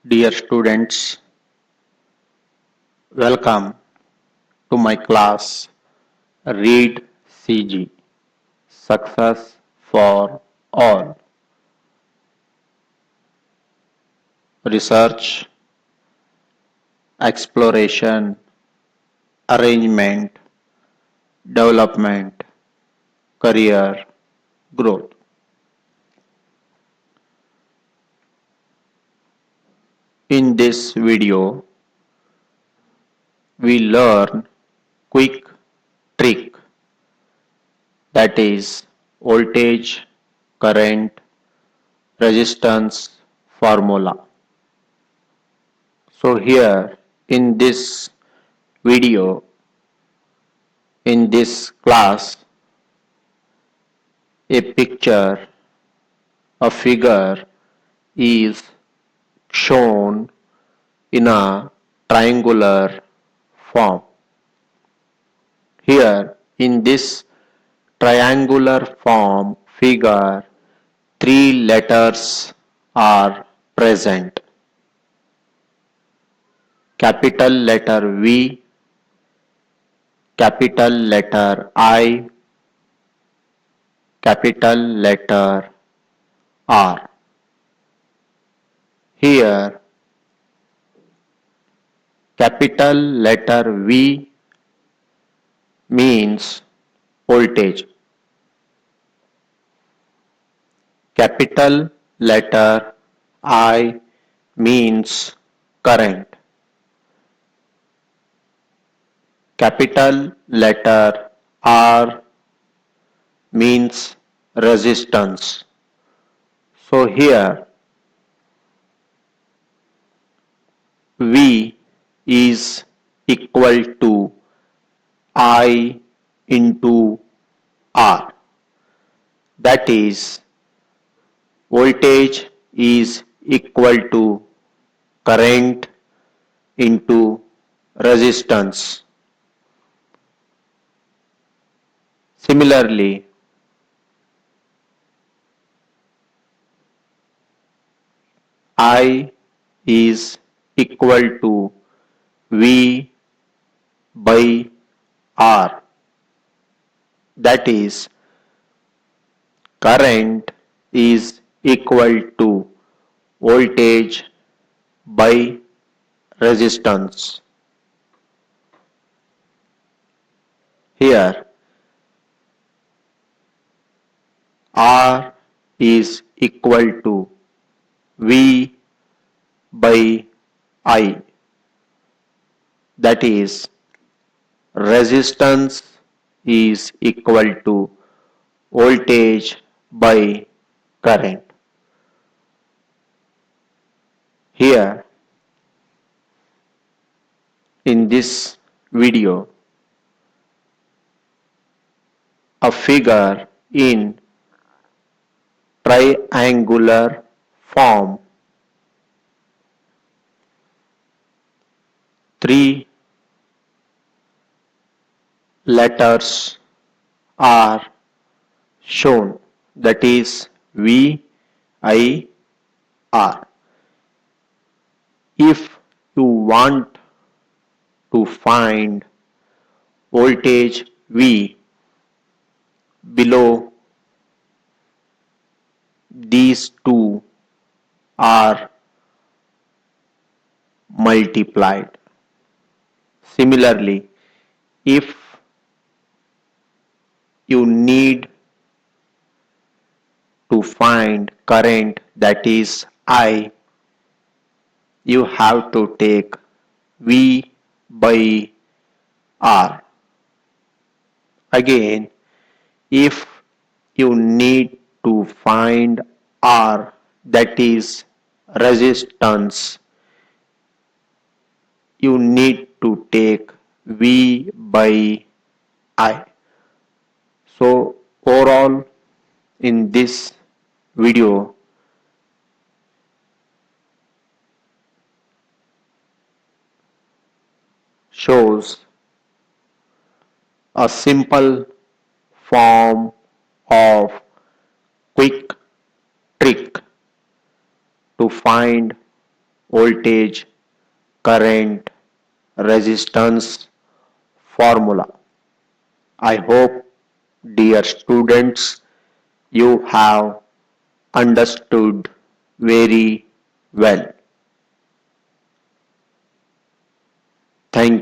Dear students, welcome to my class Read CG Success for All. Research, exploration, arrangement, development, career, growth. In this video, we learn quick trick, that is voltage, current, resistance formula. So here in this video, in this class, a picture, a figure is shown in a triangular form. Here in this triangular form figure, three letters are present. Capital letter V, capital letter I, capital letter R. Here capital letter V means voltage. Capital letter I means current. Capital letter R means resistance. So here V is equal to I into R. That is, voltage is equal to current into resistance. Similarly, I is equal to V by R. That is, current is equal to voltage by resistance. Here R is equal to V by I. That is, resistance is equal to voltage by current. Here in this video, a figure in triangular form, three letters are shown, that is V, I, R. If you want to find voltage V below these two are multiplied. Similarly, if you need to find current, that is I, you have to take V by R. Again, if you need to find R, that is resistance, you need to take V by I. So overall in this video, shows a simple form of quick trick to find voltage, current, resistance formula. I hope, dear students, you have understood very well. Thank